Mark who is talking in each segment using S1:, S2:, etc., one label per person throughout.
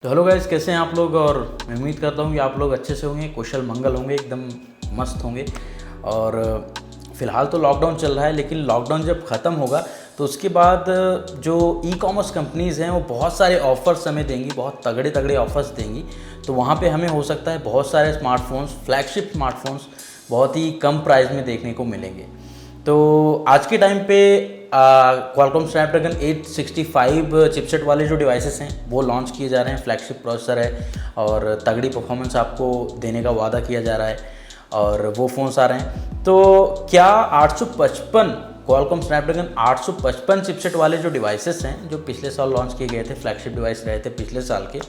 S1: तो hello guys, कैसे हैं आप लोग। और मैं उम्मीद करता हूँ कि आप लोग अच्छे से होंगे, कुशल मंगल होंगे, एकदम मस्त होंगे। और फ़िलहाल तो लॉकडाउन चल रहा है, लेकिन लॉकडाउन जब ख़त्म होगा तो उसके बाद जो ई कॉमर्स कंपनीज़ हैं वो बहुत सारे ऑफ़र्स हमें देंगी, बहुत तगड़े तगड़े ऑफ़र्स देंगी। तो वहाँ पे हमें हो सकता है बहुत सारे स्मार्टफोन्स, फ्लैगशिप स्मार्टफोन्स बहुत ही कम प्राइस में देखने को मिलेंगे। तो आज के टाइम पे क्वालकॉम स्नैपड्रैगन 865 चिपसेट वाले जो डिवाइसेस हैं वो लॉन्च किए जा रहे हैं। फ्लैगशिप प्रोसेसर है और तगड़ी परफॉर्मेंस आपको देने का वादा किया जा रहा है और वो फ़ोन्स आ रहे हैं। तो क्या 855 क्वालकॉम स्नैपड्रैगन 855 चिपसेट वाले जो डिवाइसेस हैं, जो पिछले साल लॉन्च किए गए थे, फ्लैगशिप डिवाइस रहे थे पिछले साल के,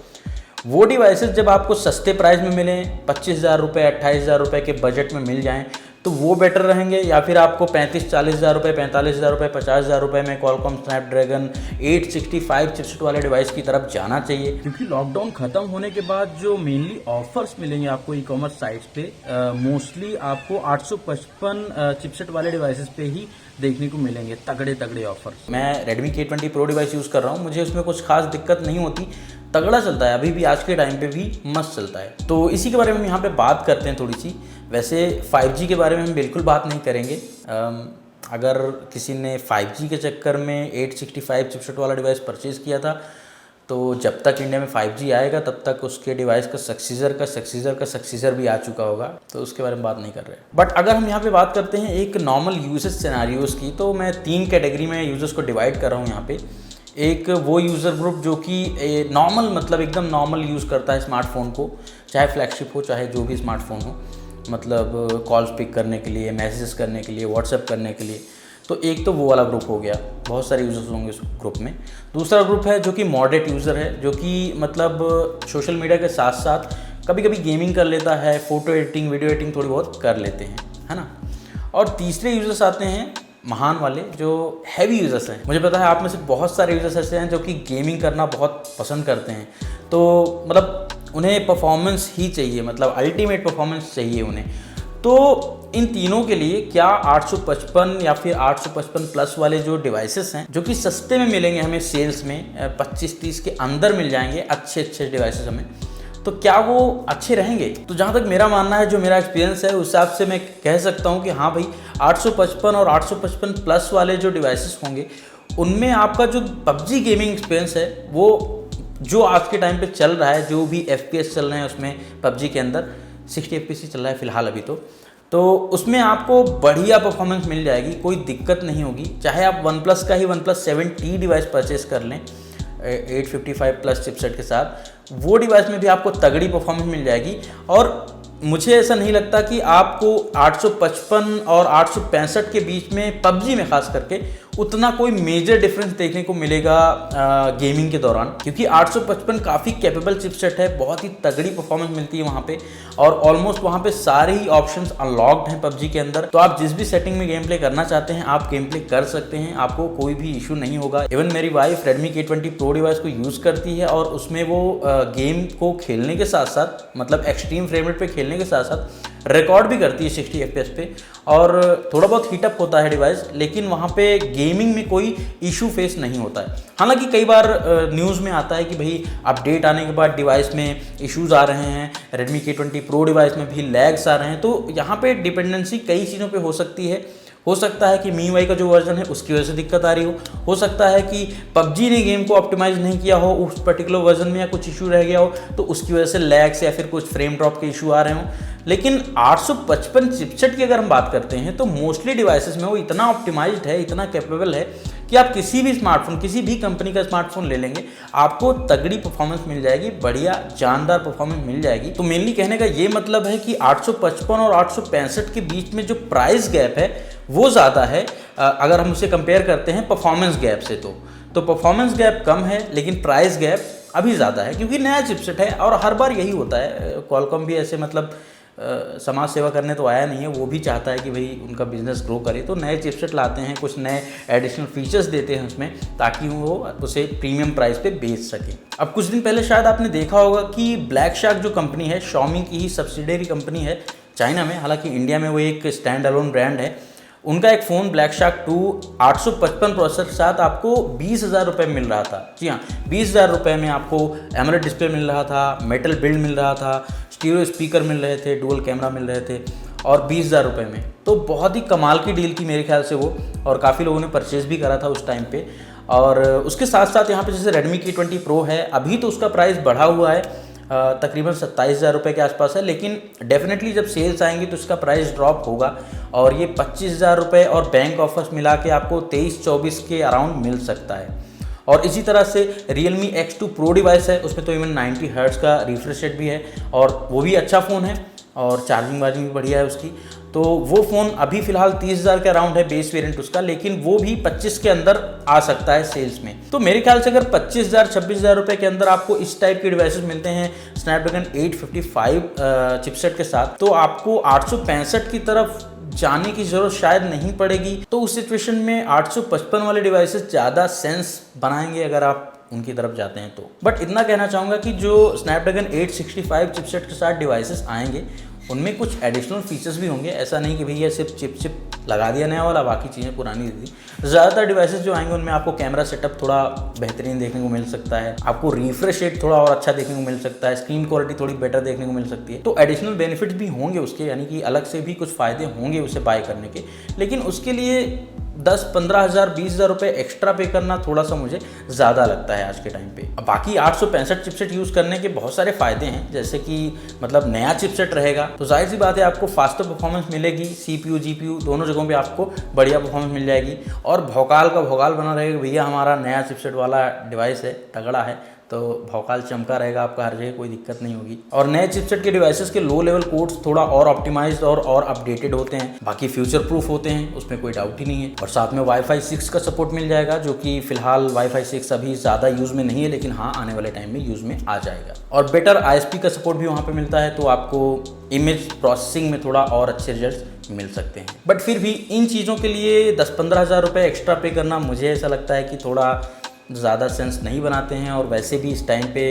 S1: वो डिवाइसेस जब आपको सस्ते प्राइस में मिलें, 25,000 रुपये 28,000 रुपये के बजट में मिल जाएं, तो वो बेटर रहेंगे, या फिर आपको 35-40 हज़ार रुपये, 45,000 रुपये, 50,000 रुपये में क्वालकॉम स्नैपड्रैगन 865 चिपसेट वाले डिवाइस की तरफ जाना चाहिए? क्योंकि लॉकडाउन खत्म होने के बाद जो मेनली ऑफर्स मिलेंगे आपको ई कॉमर्स साइट्स पे, मोस्टली आपको 855 चिपसेट वाले डिवाइसेस पे ही देखने को मिलेंगे, तगड़े तगड़े ऑफर्स। मैं Redmi K20 Pro device use कर रहा हूँ, मुझे उसमें कुछ खास दिक्कत नहीं होती, तगड़ा चलता है, अभी भी आज के टाइम पे भी मस्त चलता है। तो इसी के बारे में हम यहाँ पे बात करते हैं थोड़ी सी। वैसे 5G के बारे में हम बिल्कुल बात नहीं करेंगे। अगर किसी ने 5G के चक्कर में 865 चिपसेट वाला डिवाइस परचेज़ किया था, तो जब तक इंडिया में 5G आएगा तब तक उसके डिवाइस का सक्सीजर भी आ चुका होगा, तो उसके बारे में बात नहीं कर रहे। बट अगर हम यहाँ पे बात करते हैं एक नॉर्मल यूजेज सिनेरियोज़ की, तो मैं 3 कैटेगरी में यूजर्स को डिवाइड कर रहा हूँ यहाँ पे। एक वो यूज़र ग्रुप जो कि नॉर्मल, मतलब एकदम नॉर्मल यूज़ करता है स्मार्टफोन को, चाहे फ्लैगशिप हो चाहे जो भी स्मार्टफोन हो, मतलब कॉल्स पिक करने के लिए, मैसेजेस करने के लिए, व्हाट्सएप करने के लिए। तो एक तो वो वाला ग्रुप हो गया, बहुत सारे यूज़र्स होंगे उस ग्रुप में। दूसरा ग्रुप है जो कि मॉडरेट यूज़र है, जो कि मतलब सोशल मीडिया के साथ साथ कभी कभी गेमिंग कर लेता है, फ़ोटो एडिटिंग, वीडियो एडिटिंग थोड़ी बहुत कर लेते हैं, है ना। और तीसरे यूज़र्स आते हैं महान वाले, जो हैवी यूज़र्स हैं। मुझे पता है आप में से बहुत सारे यूज़र्स ऐसे हैं जो कि गेमिंग करना बहुत पसंद करते हैं, तो मतलब उन्हें परफॉर्मेंस ही चाहिए, मतलब अल्टीमेट परफॉर्मेंस चाहिए उन्हें। तो इन तीनों के लिए क्या 855 या फिर 855 प्लस वाले जो डिवाइसेस हैं, जो कि सस्ते में मिलेंगे हमें सेल्स में, 25-30 के अंदर मिल जाएंगे अच्छे डिवाइसेस हमें, तो क्या वो अच्छे रहेंगे? तो जहाँ तक मेरा मानना है, जो मेरा एक्सपीरियंस है, उस हिसाब से मैं कह सकता हूँ कि हाँ भाई, 855 और 855 प्लस वाले जो डिवाइसेस होंगे उनमें आपका जो PUBG गेमिंग एक्सपीरियंस है, वो जो आज के टाइम पे चल रहा है, जो भी FPS चल रहे हैं उसमें PUBG के अंदर 60 FPS चल रहा है फ़िलहाल अभी तो उसमें आपको बढ़िया परफॉर्मेंस मिल जाएगी, कोई दिक्कत नहीं होगी। चाहे आप OnePlus का ही OnePlus 7T डिवाइस परचेस कर लें 855 प्लस चिपसेट के साथ, वो डिवाइस में भी आपको तगड़ी परफॉर्मेंस मिल जाएगी। और मुझे ऐसा नहीं लगता कि आपको 855 और 865 के बीच में PUBG में खास करके उतना कोई मेजर डिफरेंस देखने को मिलेगा गेमिंग के दौरान, क्योंकि 855 काफ़ी कैपेबल चिपसेट है, बहुत ही तगड़ी परफॉर्मेंस मिलती है वहाँ पे, और ऑलमोस्ट वहाँ पे सारे ही ऑप्शंस अनलॉक्ड हैं PUBG के अंदर। तो आप जिस भी सेटिंग में गेम प्ले करना चाहते हैं आप गेम प्ले कर सकते हैं, आपको कोई भी इशू नहीं होगा। इवन मेरी wife Redmi K20 Pro device को यूज़ करती है और उसमें वो गेम को खेलने के साथ साथ, मतलब एक्सट्रीम फ्रेम रेट पे खेलने के साथ साथ रिकॉर्ड भी करती है 60 FPS पे, और थोड़ा बहुत हीटअप होता है डिवाइस, लेकिन वहाँ पे गेमिंग में कोई इशू फेस नहीं होता है। हालांकि कई बार न्यूज़ में आता है कि भाई अपडेट आने के बाद डिवाइस में इश्यूज़ आ रहे हैं, Redmi K20 Pro डिवाइस में भी लैग्स आ रहे हैं, तो यहाँ पे डिपेंडेंसी कई चीज़ों पे हो सकती है। हो सकता है कि MIUI का जो वर्जन है उसकी वजह से दिक्कत आ रही हो सकता है कि PUBG ने गेम को ऑप्टिमाइज नहीं किया हो उस पर्टिकुलर वर्जन में, या कुछ इशू रह गया हो तो उसकी वजह से लैग्स या फिर कुछ फ्रेम ड्रॉप के इशू आ रहे हों। लेकिन 855 चिपसेट की अगर हम बात करते हैं तो मोस्टली डिवाइसेस में वो इतना ऑप्टिमाइज्ड है, इतना कैपेबल है कि आप किसी भी स्मार्टफोन, किसी भी कंपनी का स्मार्टफोन ले लेंगे, आपको तगड़ी परफॉर्मेंस मिल जाएगी, बढ़िया जानदार परफॉर्मेंस मिल जाएगी। तो मेनली कहने का ये मतलब है कि 855 और 865 के बीच में जो प्राइस गैप है वो ज़्यादा है अगर हम उसे कंपेयर करते हैं परफॉर्मेंस गैप से। तो परफॉर्मेंस गैप कम है लेकिन प्राइस गैप अभी ज़्यादा है, क्योंकि नया चिपसेट है और हर बार यही होता है। क्वालकॉम भी ऐसे मतलब समाज सेवा करने तो आया नहीं है, वो भी चाहता है कि भाई उनका बिजनेस ग्रो करे, तो नए चिपसेट लाते हैं, कुछ नए एडिशनल फीचर्स देते हैं उसमें, ताकि वो उसे प्रीमियम प्राइस पे बेच सके। अब कुछ दिन पहले शायद आपने देखा होगा कि ब्लैक शार्क जो कंपनी है, Xiaomi की ही सब्सिडियरी कंपनी है चाइना में, हालांकि इंडिया में वो एक स्टैंड अलोन ब्रांड है, उनका एक फ़ोन ब्लैक शार्क 2 855 प्रोसेसर के साथ आपको 20,000 रुपये में मिल रहा था। जी हाँ, 20,000 रुपये में आपको एमोलेड डिस्प्ले मिल रहा था, मेटल बिल्ड मिल रहा था, स्टीरियो स्पीकर मिल रहे थे, डुअल कैमरा मिल रहे थे और 20,000 रुपये में। तो बहुत ही कमाल की डील थी मेरे ख्याल से वो, और काफ़ी लोगों ने परचेज़ भी करा था उस टाइम पे। और उसके साथ साथ यहाँ पे जैसे Redmi K20 Pro है, अभी तो उसका प्राइस बढ़ा हुआ है, तकरीबन 27,000 रुपये के आसपास है, लेकिन डेफिनेटली जब सेल्स आएंगी तो इसका प्राइस ड्रॉप होगा और ये 25,000 रुपये और बैंक ऑफर्स मिला के आपको 23-24 के अराउंड मिल सकता है। और इसी तरह से Realme X2 Pro डिवाइस है, उसमें तो इवन 90 हर्ट्ज़ का रिफ्रेश रेट भी है और वो भी अच्छा फ़ोन है और चार्जिंग वार्जिंग भी बढ़िया है उसकी। तो वो फ़ोन अभी फ़िलहाल 30,000 के अराउंड है बेस वेरिएंट उसका, लेकिन वो भी 25 के अंदर आ सकता है सेल्स में। तो मेरे ख्याल से अगर 25,000 26,000 रुपये के अंदर आपको इस टाइप के डिवाइसेस मिलते हैं स्नैपड्रैगन 855 चिपसेट के साथ, तो आपको 865 की तरफ जाने की ज़रूरत शायद नहीं पड़ेगी। तो उस सिचुएशन में 855 वाले डिवाइसेस ज़्यादा सेंस बनाएंगे अगर आप उनकी तरफ जाते हैं तो। बट इतना कहना चाहूँगा कि जो स्नैपड्रैगन 865 चिपसेट के साथ डिवाइसेस आएंगे उनमें कुछ एडिशनल फीचर्स भी होंगे। ऐसा नहीं कि भैया सिर्फ चिप लगा दिया नया वाला, बाकी चीज़ें पुरानी दी थी। ज़्यादातर डिवाइसेस जो आएंगे उनमें आपको कैमरा सेटअप थोड़ा बेहतरीन देखने को मिल सकता है, आपको रिफ्रेश रेट थोड़ा और अच्छा देखने को मिल सकता है, स्क्रीन क्वालिटी थोड़ी बेटर देखने को मिल सकती है। तो एडिशनल बेनिफिट्स भी होंगे उसके, यानी कि अलग से भी कुछ फ़ायदे होंगे उसे बाय करने के, लेकिन उसके लिए 10-15 हज़ार 20,000 रुपये एक्स्ट्रा पे करना थोड़ा सा मुझे ज़्यादा लगता है आज के टाइम पे। बाकी 865 चिपसेट यूज़ करने के बहुत सारे फ़ायदे हैं, जैसे कि मतलब नया चिपसेट रहेगा तो जाहिर सी बात है आपको फास्टर परफॉर्मेंस मिलेगी, CPU GPU दोनों जगहों पे आपको बढ़िया परफॉर्मेंस मिल जाएगी और भौकाल का भौकाल बना रहेगा, भैया हमारा नया चिपसेट वाला डिवाइस है, तगड़ा है, तो भौकाल चमका रहेगा आपका हर जगह, कोई दिक्कत नहीं होगी। और नए चिपसेट के डिवाइसेस के लो लेवल कोड्स थोड़ा और ऑप्टिमाइज्ड और अपडेटेड होते हैं, बाकी फ्यूचर प्रूफ होते हैं, उसमें कोई डाउट ही नहीं है। और साथ में वाईफाई 6 का सपोर्ट मिल जाएगा, जो कि फिलहाल वाईफाई 6 अभी ज़्यादा यूज़ में नहीं है, लेकिन हाँ आने वाले टाइम में यूज़ में आ जाएगा। और बेटर ISP का सपोर्ट भी वहाँ पर मिलता है, तो आपको इमेज प्रोसेसिंग में थोड़ा और अच्छे रिजल्ट मिल सकते हैं। बट फिर भी इन चीज़ों के लिए 10-15 हज़ार रुपये एक्स्ट्रा पे करना मुझे ऐसा लगता है कि थोड़ा ज़्यादा सेंस नहीं बनाते हैं, और वैसे भी इस टाइम पे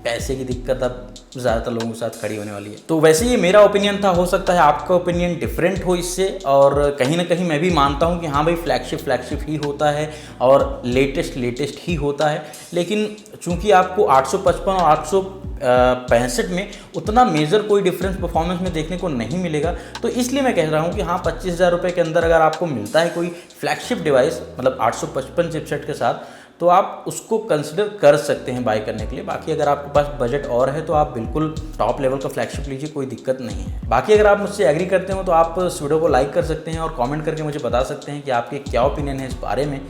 S1: पैसे की दिक्कत अब ज़्यादातर लोगों के साथ खड़ी होने वाली है। तो वैसे ये मेरा ओपिनियन था, हो सकता है आपका ओपिनियन डिफरेंट हो इससे, और कहीं ना कहीं मैं भी मानता हूँ कि हाँ भाई फ्लैगशिप ही होता है और लेटेस्ट ही होता है, लेकिन चूंकि आपको 855 और 865 में उतना मेजर कोई डिफरेंस परफॉर्मेंस में देखने को नहीं मिलेगा, तो इसलिए मैं कह रहा हूँ कि हाँ 25,000 रुपये के अंदर अगर आपको मिलता है कोई फ्लैगशिप डिवाइस मतलब 855 चिपसेट के साथ, तो आप उसको कंसिडर कर सकते हैं बाय करने के लिए। बाकी अगर आपके पास बजट और है तो आप बिल्कुल टॉप लेवल का फ्लैगशिप लीजिए, कोई दिक्कत नहीं है। बाकी अगर आप मुझसे एग्री करते हो तो आप इस वीडियो को लाइक कर सकते हैं और कमेंट करके मुझे बता सकते हैं कि आपके क्या ओपिनियन है इस बारे में।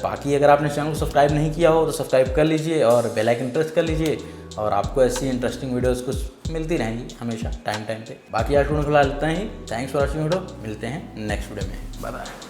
S1: बाकी अगर आपने चैनल को सब्सक्राइब नहीं किया हो तो सब्सक्राइब कर लीजिए और बेल आइकन प्रेस कर लीजिए, और आपको ऐसी इंटरेस्टिंग वीडियोस कुछ मिलती रहेंगी हमेशा टाइम पे। बाकी आज वीडियो फिलहाल इतना ही। थैंक्स फॉर वॉचिंग वीडियो, मिलते हैं नेक्स्ट वीडियो में, बाय बाय।